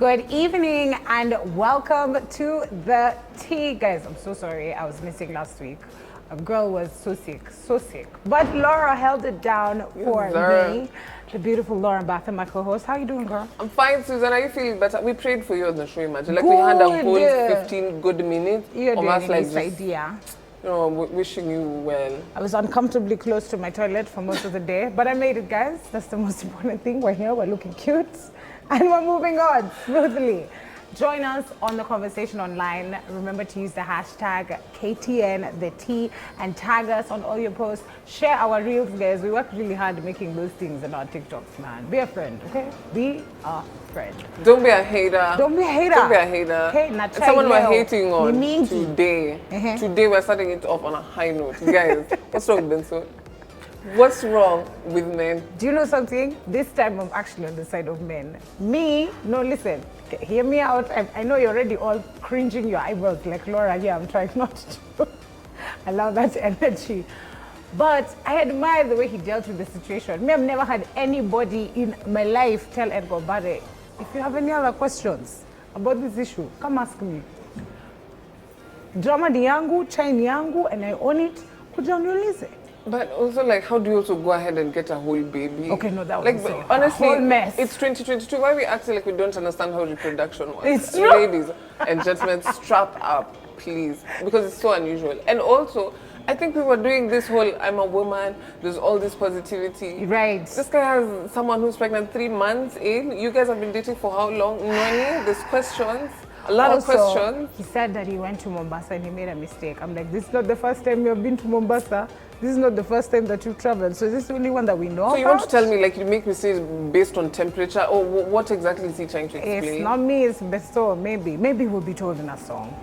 Good evening and welcome to the tea. Guys, I'm so sorry. I was missing last week. A girl was so sick. But Laura held it down for me. The beautiful Laura Batha, my co-host. How you doing, girl? I'm fine, Susan. Are you feeling better? We prayed for you on the show, imagine. Like we had a whole 15 good minutes. You're doing like this idea. You know, wishing you well. I was uncomfortably close to my toilet for most of the day, but I made it, guys. That's the most important thing. We're here, we're looking cute, and we're moving on smoothly. Join us on the conversation online. Remember to use the hashtag KTN and tag us on all your posts. Share our reels, guys. We work really hard making those things in our TikToks, man. Be a friend, okay? Be a friend. Don't be a hater. Don't be a hater. Don't be a hater. Okay, it's someone we're hating on today. Today we're starting it off on a high note. Guys, what's wrong with Benso? What's wrong with men? Do you know something? This time I'm actually on the side of men. Me, no, listen, hear me out. I know you're already all cringing your eyebrows like Laura here. I'm trying not to allow that energy. But I admire the way he dealt with the situation. Me, I've never had anybody in my life tell Edgar Barre, if you have any other questions about this issue, come ask me. Drama ni yangu, chai ni yangu, and I own it. Kuja uniulize. But also, like, how do you also go ahead and get a whole baby? Okay, no, that was like, so honestly, a whole mess. It's 2022. Why are we acting like we don't understand how reproduction works? It's true. Ladies and gentlemen, strap up, please, because it's so unusual. And also, I think we were doing this whole, I'm a woman, there's all this positivity. Right. This guy has someone who's pregnant 3 months in. You guys have been dating for how long? Nani? There's questions. A lot of questions. He said that he went to Mombasa and he made a mistake. I'm like, this is not the first time you've been to Mombasa. This is not the first time that you've traveled. So is this the only one that we know So you want to tell me, like, you make mistakes based on temperature? Or what exactly is he trying to explain? It's not me, it's Besto. Maybe. Maybe we'll be told in a song.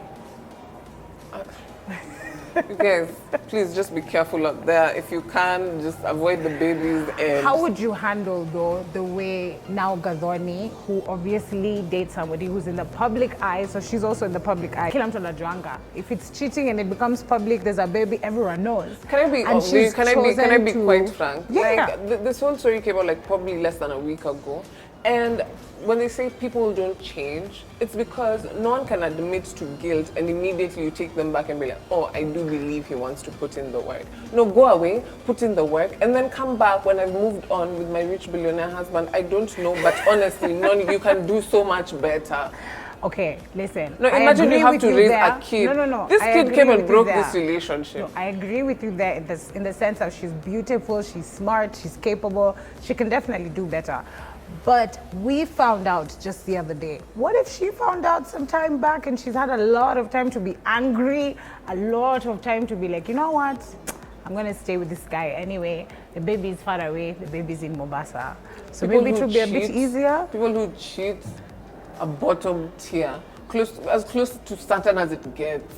You guys, please just be careful out there. If you can, just avoid the babies. And how would you handle, though, the way now Gadhoni, who obviously dates somebody who's in the public eye, so she's also in the public eye. Kila mtu anajuanga. If it's cheating and it becomes public, there's a baby, everyone knows. Can I be quite frank? Yeah. Like, this whole story came out like probably less than a week ago. And when they say people don't change, it's because no one can admit to guilt and immediately you take them back and be like, oh, I do believe he wants to put in the work. No, go away, put in the work, and then come back when I've moved on with my rich billionaire husband. I don't know, but honestly, you can do so much better. Okay, listen. No, imagine you have to raise a kid. No. This kid came and broke this relationship. No, I agree with you there in the sense that she's beautiful, she's smart, she's capable. She can definitely do better. But we found out just the other day, what if she found out some time back and she's had a lot of time to be angry, a lot of time to be like, you know what? I'm going to stay with this guy anyway. The baby is far away. The baby's in Mombasa. So maybe it will be a bit easier. People who cheat are bottom tier, as close to Satan as it gets.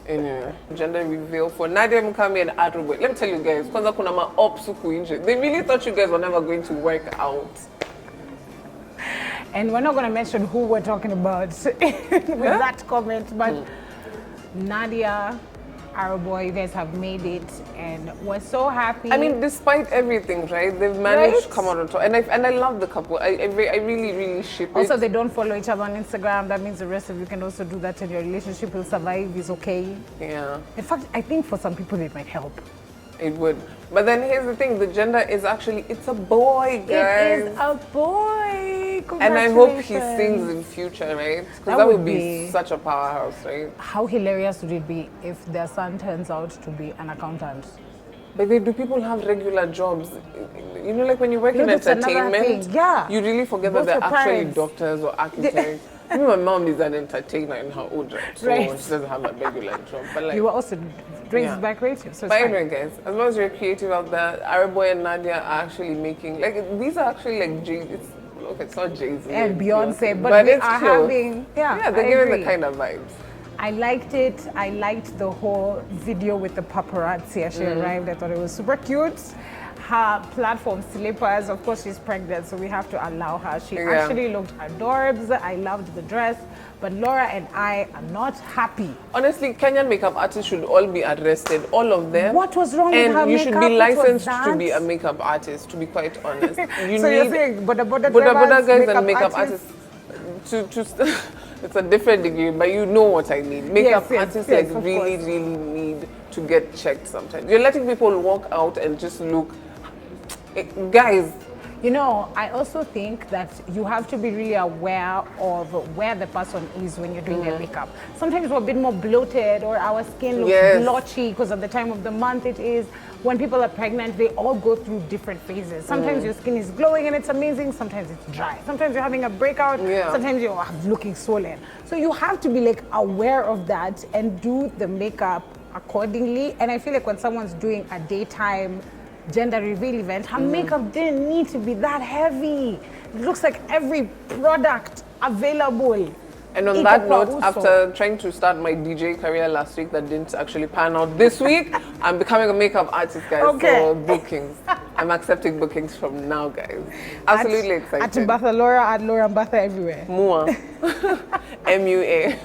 Anyway, gender reveal for Nadia Mukami and Bwoy. Let me tell you guys, kwanza kuna ma-ops huku nje. They really thought you guys were never going to work out. And we're not going to mention who we're talking about with that comment, but Nadia, Bwoy, you guys have made it, and we're so happy. I mean, despite everything, right? They've managed to come out on top, and I love the couple. I really ship it. Also, they don't follow each other on Instagram. That means the rest of you can also do that, and your relationship will survive. Is okay. Yeah. In fact, I think for some people it might help. It would. But then here's the thing: the gender is actually it's a boy, guys. It is a boy. And I hope he sings in future, right? Because that would be such a powerhouse, right? How hilarious would it be if their son turns out to be an accountant? But do people have regular jobs? You know, like when you work in entertainment, you really forget that they're actually doctors or architects. I mean, my mom is an entertainer in her own right, so she doesn't have a regular job. But like, you were also raised by creative, so it's but anyway, guys, as long as you're creative out there, Bwoy and Nadia are actually making, like, these are actually like it's not Jay-Z and Beyonce, but they are close. having, they're giving the kind of vibes. I liked it. I liked the whole video with the paparazzi as she arrived. I thought it was super cute. Her platform slippers, of course she's pregnant, so we have to allow her. She actually looked adorbs. I loved the dress. But Laura and I are not happy. Honestly, Kenyan makeup artists should all be arrested, all of them. What was wrong with her makeup? And you should be licensed to be a makeup artist, to be quite honest. You're saying Boda guys and makeup artists, it's a different degree, but you know what I mean. Makeup artists yes, like really need to get checked sometimes. You're letting people walk out and just look, guys. You know, I also think that you have to be really aware of where the person is when you're doing their makeup. Sometimes we're a bit more bloated or our skin looks blotchy because of the time of the month it is. When people are pregnant, they all go through different phases. Sometimes your skin is glowing and it's amazing. Sometimes it's dry. Sometimes you're having a breakout. Sometimes you're looking swollen. So you have to be like aware of that and do the makeup accordingly. And I feel like when someone's doing a daytime gender reveal event, her makeup didn't need to be that heavy. It looks like every product available. And on that note, after trying to start my DJ career last week that didn't actually pan out this week, I'm becoming a makeup artist, guys, for bookings. I'm accepting bookings from now, guys. Absolutely excited. At Mbatha Laura, at Laura Mbatha everywhere. Mua. MUA.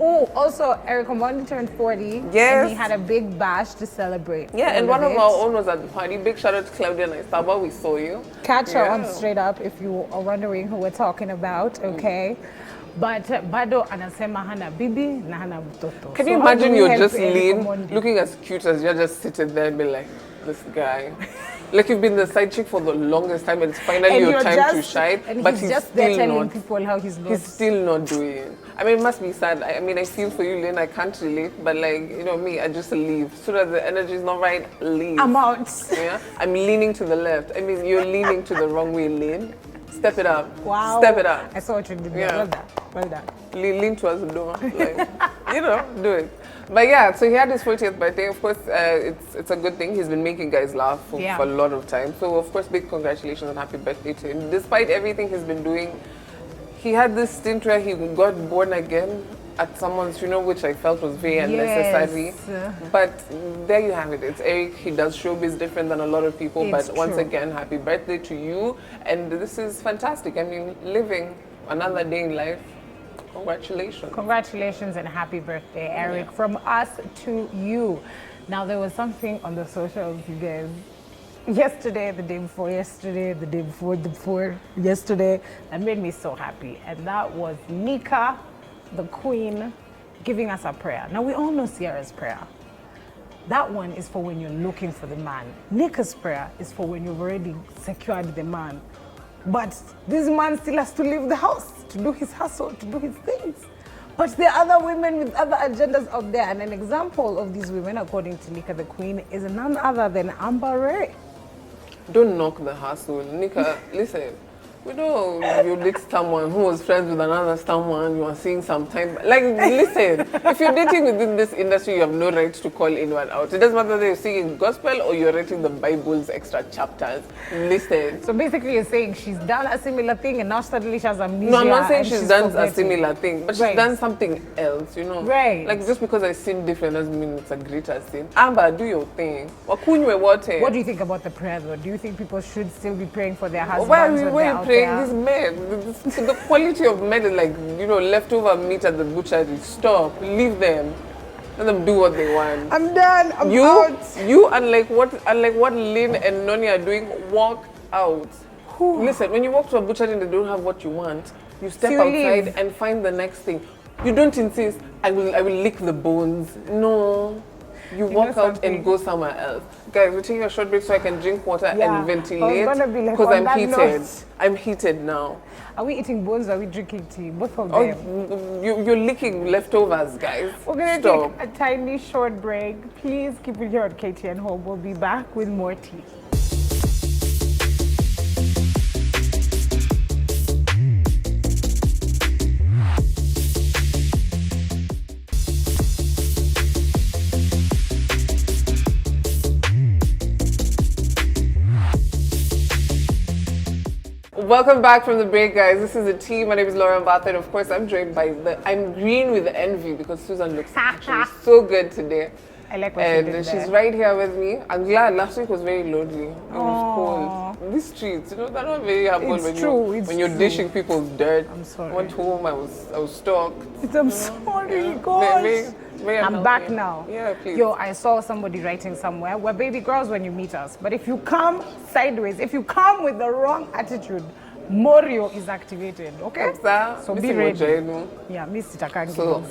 Oh, also, Eric Omondi turned 40. Yes. And he had a big bash to celebrate. Yeah, and one of our own was at the party. Big shout out to Claudia Naistaba. We saw you. Catch her on Straight Up if you are wondering who we're talking about, okay? But bado anasema hana bibi na hana mtoto. Can you imagine you're just lean, looking as cute as you're just sitting there and be like, this guy. Like you've been the side chick for the longest time and it's finally your time to shine. And but he's he's just still there telling not. people how he's not. He's still not doing it. I mean, it must be sad. I mean, I feel for you, Lynn. I can't relate. But like, you know me, I just leave. As soon as the energy is not right, leave. I'm out. Yeah? I'm leaning to the left. I mean, you're leaning to the wrong way, Lynn. Step it up. Wow. Step it up. I saw what you did there. Yeah. Well done. Well done. Lean towards the door. Like, you know, do it. But yeah, so he had his 40th birthday. Of course, it's a good thing. He's been making guys laugh for a lot of time. So, of course, big congratulations and happy birthday to him. Despite everything he's been doing, he had this stint where he got born again at someone's funeral, which I felt was very unnecessary. But there you have it. It's Eric. He does showbiz different than a lot of people. It's but once true. again, happy birthday to you. And this is fantastic. I mean, living another day in life. Congratulations. Congratulations and happy birthday, Eric, from us to you. Now, there was something on the socials, you guys. Yesterday, the day before yesterday, the day before yesterday, that made me so happy. And that was Nika, the queen, giving us a prayer. Now, we all know Sierra's prayer. That one is for when you're looking for the man. Nika's prayer is for when you've already secured the man. But this man still has to leave the house to do his hustle, to do his things. But there are other women with other agendas out there. And an example of these women, according to Nika the Queen, is none other than Amber Ray. Don't knock the hustle. Nika, listen, we know you date someone who was friends with another someone, you are seeing some time. Like, listen, if you're dating within this industry, you have no right to call anyone out. It doesn't matter whether you're singing gospel or you're writing the Bible's extra chapters. Listen. So basically you're saying she's done a similar thing and now suddenly she has amnesia. No, I'm not saying she's done a similar thing, but she's Right. done something else, you know? Right. Like, just because I sin different doesn't mean it's a greater sin. Amber, do your thing. Wakunywe water. What do you think about the prayer though? Do you think people should still be praying for their husbands? Why are when we they're out praying there? these men? The quality of men is like, you know, leftover meat at the butchery. Stop. Leave them. Let them do what they want. I'm done. I'm out. You, unlike what Lynn and Noni are doing, walk out. Listen, when you walk to a butchery and they don't have what you want, you step You outside leave. and find the next thing. You don't insist, I will lick the bones. No. You walk know out something? and go somewhere else. Guys, we're taking a short break so I can drink water Yeah. and ventilate. I was gonna be like, because on I'm that heated. note. I'm heated now. Are we eating bones or are we drinking tea? Both of Oh, them. you're licking leftovers, guys. We're going to Stop. take a tiny short break. Please keep it here on KTN Home. We'll be back with more tea. Welcome back from the break, guys. This is the team. My name is Laura Mbatha, and of course, I'm joined by I'm green with envy because Susan looks actually so good today. I like what you did And there. she's right here with me. I'm glad. Last week was very lonely. It was cold. These streets, you know, they're not very humble It's when true, you it's when you're true. dishing people's dirt. I'm sorry. I went home. I was stalked. I'm sorry, Yeah. gosh. Very I'm unhealthy. back now. Yeah, please. Yo, I saw somebody writing somewhere, we're baby girls when you meet us. But if you come sideways, if you come with the wrong attitude, Morio is activated, okay? So be ready. Yeah, Miss Itakangi. So,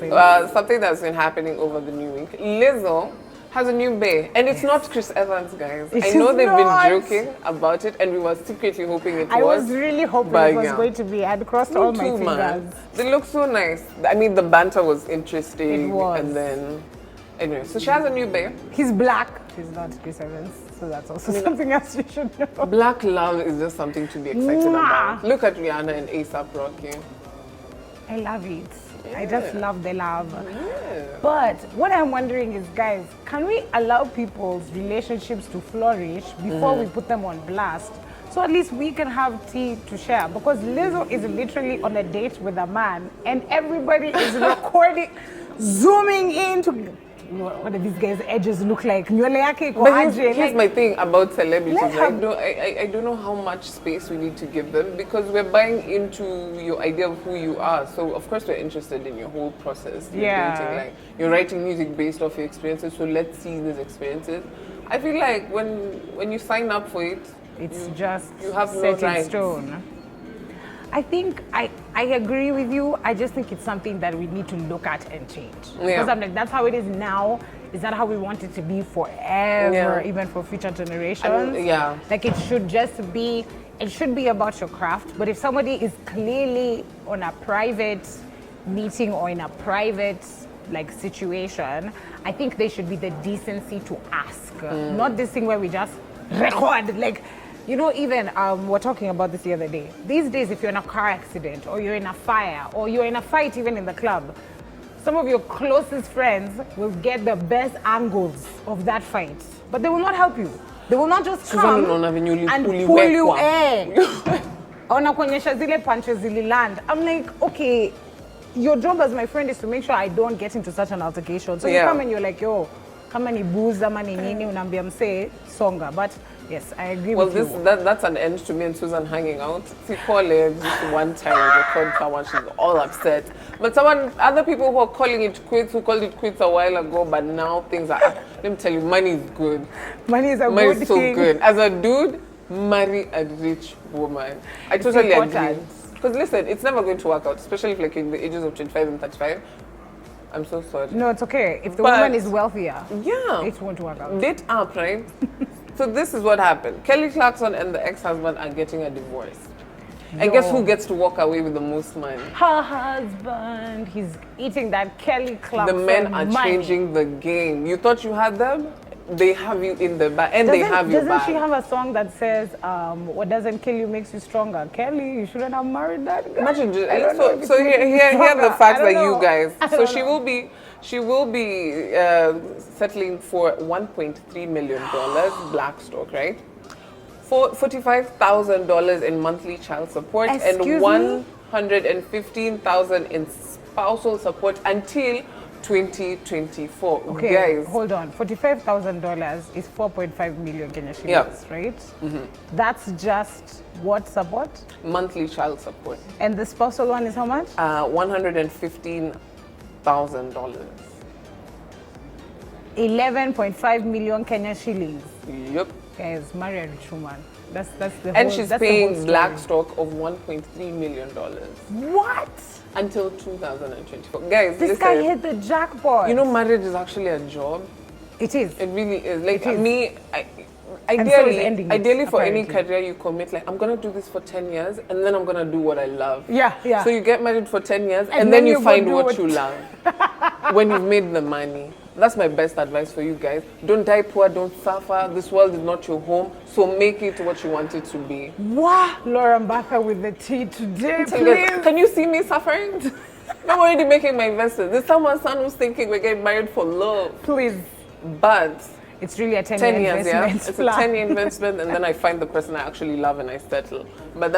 something that's been happening over the new week, Lizzo has a new bae, and it's not Chris Evans, guys. I know they've been joking about it, and we were secretly hoping it was. I was really hoping it was going to be. I'd crossed all my fingers. Man. They look so nice. I mean, the banter was interesting. It was. And then, anyway, so she has a new bae. He's black. He's not Chris Evans, so that's also something else you should know. Black love is just something to be excited about. Look at Rihanna and A$AP Rocky. I love it. I just love the love. But what I'm wondering is, guys, can we allow people's relationships to flourish before we put them on blast? So at least we can have tea to share. Because Lizzo is literally on a date with a man and everybody is recording, zooming into what do these guys' edges look like? But here's my thing about celebrities. I don't know how much space we need to give them because we're buying into your idea of who you are. So of course we're interested in your whole process. You're writing music based off your experiences. So let's see these experiences. I feel like when you sign up for it, you have no set in stone. I think I agree with you. I just think it's something that we need to look at and change. Because I'm like, that's how it is now. Is that how we want it to be forever, even for future generations? Like it should be about your craft. But if somebody is clearly on a private meeting or in a private situation, I think there should be the decency to ask. Not this thing where we just record even we're talking about this the other day. These days, if you're in a car accident or you're in a fire or you're in a fight even in the club, some of your closest friends will get the best angles of that fight. But they will not help you. They will not just come and pull you land. I'm like, okay, your job as my friend is to make sure I don't get into such an altercation. So you come and you're like, yo, kama ni booze ama ni nini unaambia msee songa. But yes, I agree with you. Well, that's an end to me and Susan hanging out. See, just one time we record someone, she's all upset. But other people who are calling it quits, who called it quits a while ago, but now things are, let me tell you, money is good. Money is so good. As a dude, marry a rich woman. I totally agree. Because listen, it's never going to work out, especially if in the ages of 25 and 35. I'm so sorry. No, it's okay. If the woman is wealthier, it won't work out. Date up, right? So this is what happened. Kelly Clarkson and the ex-husband are getting a divorce. And guess who gets to walk away with the most money? Her husband. He's eating that Kelly Clarkson The men are money. changing the game. You thought you had them? They have you in the back, and they have you back. Doesn't she have a song that says, what doesn't kill you makes you stronger? Kelly, you shouldn't have married that guy. Imagine, so here are the facts that you guys. So she will be settling for $1.3 million black stock, right? For $45,000 in monthly child support and $115,000 in spousal support until 2024. Okay, guys, hold on. $45,000 is 4.5 million Kenya shillings, right? That's just what support? Monthly child support. And the spousal one is how much? $115,000. 11.5 million Kenya shillings. Yep. Guys, marry a rich woman. That's the and she's paying black stock of $1.3 million. What? Until 2024. Guys, this guy hit the jackpot. You know, marriage is actually a job. It is. It really is. Like is. Me, ideally for any career you commit, like I'm gonna do this for 10 years and then I'm gonna do what I love. Yeah. So you get married for 10 years and then you find what you love when you've made the money. That's my best advice for you guys. Don't die poor, don't suffer. This world is not your home, so make it what you want it to be. Wow, Laura Mbaka with the tea today, please. Can you see me suffering? I'm already making my investments. There's someone's son who's thinking we're getting married for love. Please. But it's really a 10 years investment. Yeah. It's a 10-year investment, and then I find the person I actually love and I settle. But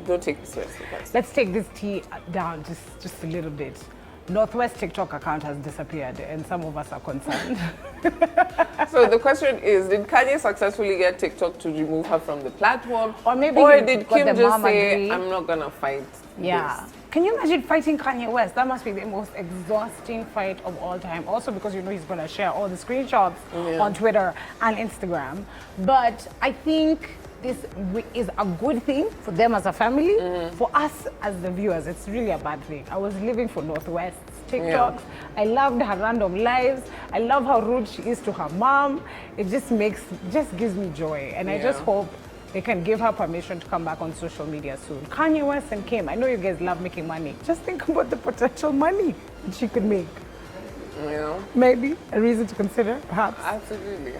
don't take it seriously, guys. Let's take this tea down just a little bit. Northwest TikTok account has disappeared and some of us are concerned. So the question is, did Kanye successfully get TikTok to remove her from the platform? Or did Kim just say, I'm not going to fight this? Can you imagine fighting Kanye West? That must be the most exhausting fight of all time. Also because he's going to share all the screenshots on Twitter and Instagram. But I think this is a good thing for them as a family. For us as the viewers, it's really a bad thing. I was living for Northwest's TikToks. I loved her random lives. I love how rude she is to her mom. It just gives me joy. And I just hope they can give her permission to come back on social media soon. Kanye West and Kim, I know you guys love making money. Just think about the potential money that she could make. Yeah. Maybe a reason to consider, perhaps. Absolutely.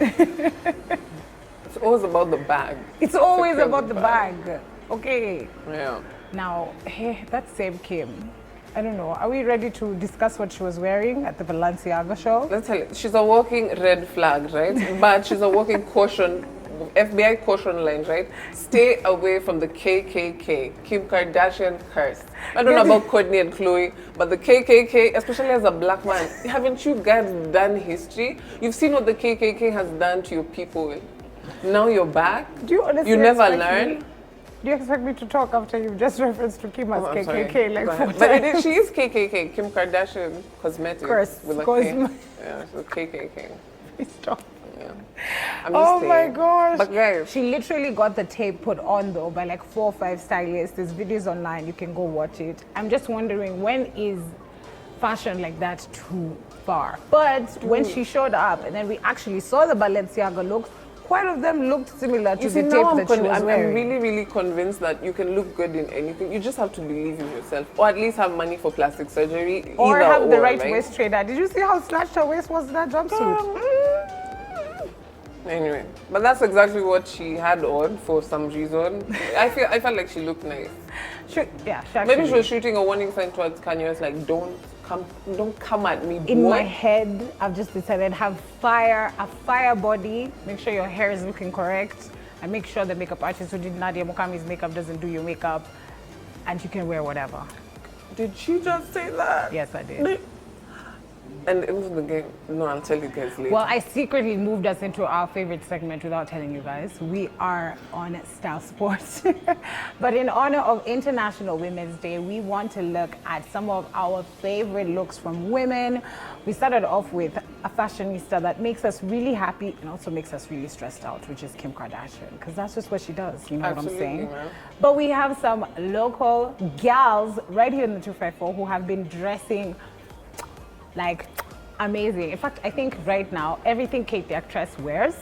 It's always about the bag. It's always about the bag. Okay. Yeah. Now, hey, that same Kim. I don't know. Are we ready to discuss what she was wearing at the Balenciaga show? Let's tell you, she's a walking red flag, right? But she's a walking caution, FBI caution line, right? Stay away from the KKK, Kim Kardashian curse. I don't know about Kourtney and Khloe, but the KKK, especially as a black man, haven't you guys done history? You've seen what the KKK has done to your people. Now you're back. Do you honestly You never expect learn. me- Do you expect me to talk after you've just referenced to Kim as I'm KKK sorry. like Go 4 ahead. But times? she is KKK, Kim Kardashian Cosmetics. Curse. With a K. Cosme- Yeah, she's KKK. Stop. Yeah. I'm just Oh saying. my gosh. But guys, She literally got the tape put on though by like 4 or 5 stylists. There's videos online, you can go watch it. I'm just wondering, when is fashion like that too far? But when she showed up and then we actually saw the Balenciaga looks, quite of them looked similar to you the see, tape now that she was I'm wearing. really, really convinced that you can look good in anything. You just have to believe in yourself, or at least have money for plastic surgery. or either have the or, right waist trainer. Did you see how slashed her waist was in that jumpsuit? Anyway, but that's exactly what she had on for some reason. I felt like she looked nice. She actually, Maybe she was shooting a warning sign towards Kanye West, like don't come at me, boy. in my head, I've just decided have a fire body. Make sure your hair is looking correct, and make sure the makeup artist who did Nadia Mukami's makeup doesn't do your makeup, and you can wear whatever. Did she just say that? Yes, I did. And it was the game. No, I'll tell you guys later. Well, I secretly moved us into our favorite segment without telling you guys. We are on Style Sports. But in honor of International Women's Day, we want to look at some of our favorite looks from women. We started off with a fashionista that makes us really happy and also makes us really stressed out, which is Kim Kardashian, because that's just what she does, you know Absolutely, what I'm saying? man. But we have some local gals right here in the 254 who have been dressing like amazing. In fact, I think right now everything Kate the actress wears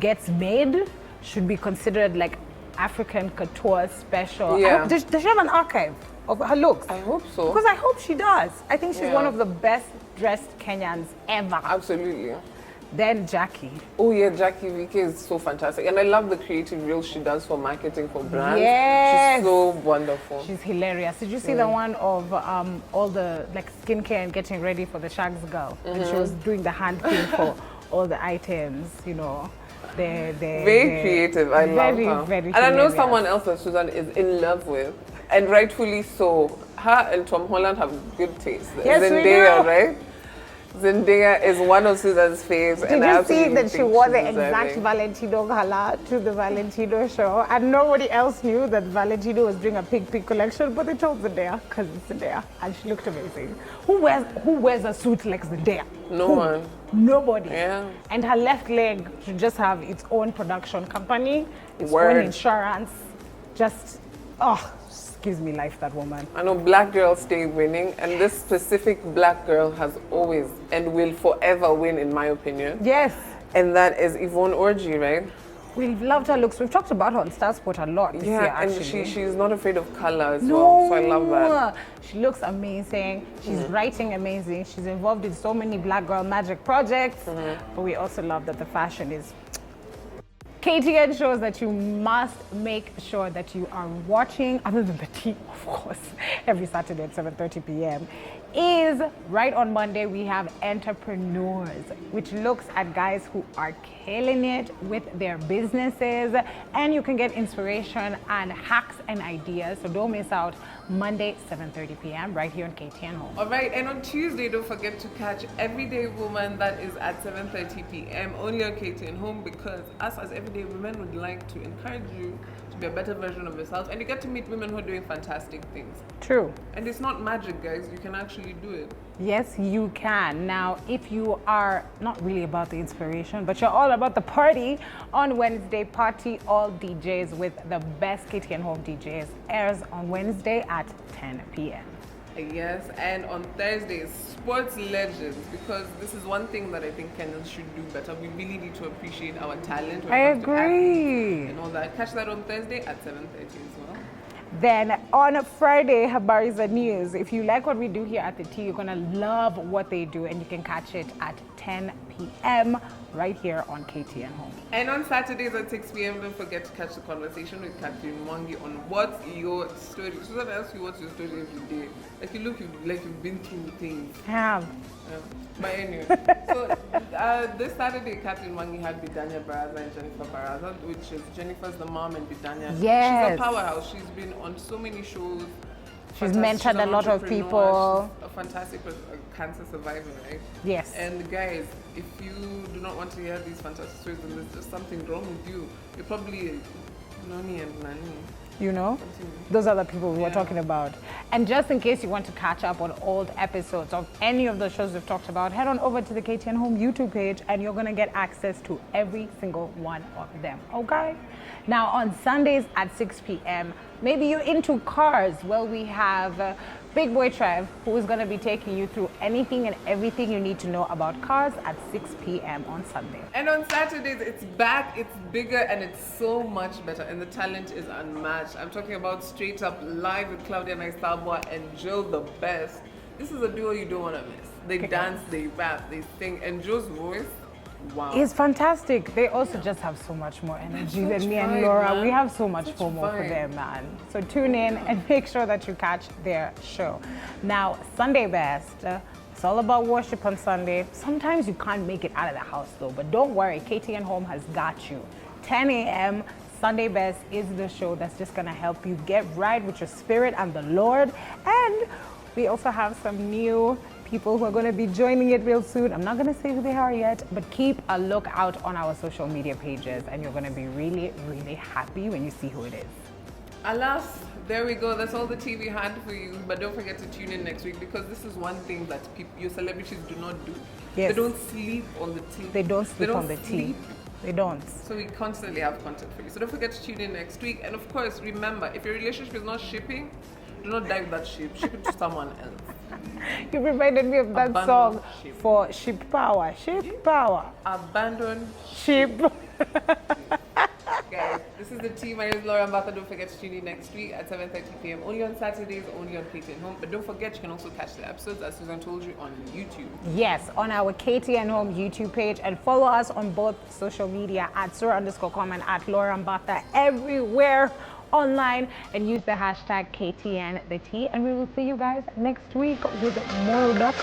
gets made should be considered like African couture special. Yeah. Does she have an archive of her looks? I hope so. Because I hope she does. I think she's Yeah. one of the best dressed Kenyans ever. Absolutely. Then Jackie. Oh yeah, Jackie VK is so fantastic, and I love the creative reels she does for marketing for brands. Yes. She's so wonderful. She's hilarious. Did you see the one of all the like skincare and getting ready for the Shags girl? And she was doing the hand thing for all the items, you know. Very creative. I love her. Very and I know hilarious. someone else that Susan is in love with, and rightfully so. Her and Tom Holland have good taste. Yes, we Zendaya, do. right? Zendaya is one of Susan's faves. Did and I you see absolutely that she think wore she's the exact deserving. Valentino color to the Valentino show, and nobody else knew that Valentino was doing a pig collection, but they told Zendaya because it's Zendaya, and she looked amazing. Who wears a suit like Zendaya? No Who? one. Nobody. Yeah. And her left leg should just have its own production company, its Word. own insurance. Just gives me life, that woman. I know black girls stay winning, and this specific black girl has always and will forever win, in my opinion. Yes. And that is Yvonne Orji, right? We've loved her looks. We've talked about her on Star Sport a lot this year, Yeah, and actually. she's not afraid of color as No, well, so I love that. She looks amazing. She's writing amazing. She's involved in so many Black Girl Magic projects. But we also love that the fashion is. KTN shows that you must make sure that you are watching, other than the tea, of course, every Saturday at 7:30 p.m. is right on Monday. We have Entrepreneurs, which looks at guys who are killing it with their businesses, and you can get inspiration and hacks and ideas. So don't miss out. Monday, 7:30 p.m. right here on KTN Home. All right, and on Tuesday, don't forget to catch Everyday Woman. That is at 7:30 p.m. only on KTN Home, because us as everyday women would like to encourage you to be a better version of yourself, and you get to meet women who are doing fantastic things. True. And it's not magic, guys. You can actually do it. Yes, you can. Now, if you are not really about the inspiration, but you're all about the party, on Wednesday, Party All DJs with the best KTN Home DJs airs on Wednesday at 10 p.m. Yes, and on Thursdays, sports legends, because this is one thing that I think Kenyans should do better. We really need to appreciate our talent when I it comes to agree. athletes and all that. Catch that on Thursday at 7:30 as well. Then on Friday, Habari's News. If you like what we do here at the T, you're gonna love what they do, and you can catch it at 10 p.m. right here on KTN Home. And on Saturdays at 6 p.m., don't forget to catch the conversation with Catherine Mwangi on what's your story. Susan asks you what's your story every day. Like you look like you've been through things. I have. But anyway, so this Saturday, Catherine Mwangi had Bidanya Baraza and Jennifer Baraza, which is Jennifer's the mom and Bidanya. Yes. She's a powerhouse. She's been on so many shows. She's mentored a an lot of entrepreneur. people. She's a fantastic cancer survivor, right? Yes. And guys, if you do not want to hear these fantastic stories, then there's just something wrong with you. You're probably Noni and Nani. You know, those are the people we were talking about. And just in case you want to catch up on old episodes of any of the shows we've talked about, head on over to the KTN Home YouTube page and you're going to get access to every single one of them. Okay? Now, on Sundays at 6 p.m., maybe you're into cars. Well, we have Big Boy Trev, who is going to be taking you through anything and everything you need to know about cars at 6 p.m. on Sunday. And on Saturdays, it's back, it's bigger, and it's so much better. And the talent is unmatched. I'm talking about Straight Up Live with Claudia Naistabwa and Joe the Best. This is a duo you don't want to miss. They dance, they rap, they sing, and Joe's voice, wow. It's fantastic. They also just have so much more energy Such than me and vibe, Laura. man. We have so much Such FOMO for vibe. them, man. So tune in and make sure that you catch their show. Now, Sunday Best. It's all about worship on Sunday. Sometimes you can't make it out of the house though, but don't worry, KTN Home has got you. 10 a.m. Sunday Best is the show that's just gonna help you get right with your spirit and the Lord. And we also have some new people who are going to be joining it real soon. I'm not going to say who they are yet, but keep a look out on our social media pages and you're going to be really, really happy when you see who it is. Alas, there we go. That's all the tea we had for you. But don't forget to tune in next week because this is one thing that your celebrities do not do. Yes. They don't sleep on the tea. They don't sleep on the tea. They don't. So we constantly have content for you. So don't forget to tune in next week. And of course, remember, if your relationship is not shipping, do not dive that ship. Ship it to someone else. You reminded me of that Abandon song ship. for Ship Power. Ship Power. Abandon Ship. Guys, this is the team. My name is Laura Mbaka. Don't forget to tune in next week at 7:30 p.m. Only on Saturdays, only on KTN Home. But don't forget, you can also catch the episodes, as Susan told you, on YouTube. Yes, on our KTN Home YouTube page, and follow us on both social media at Sura_com and at Laura Mbaka everywhere online, and use the hashtag KTN the T. And we will see you guys next week with more duck.